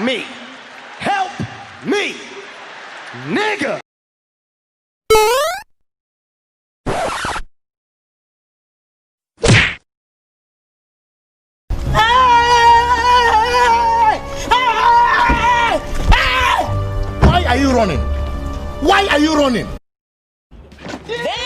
me. Help me. Nigga. Why are you running? Why are you running? Damn!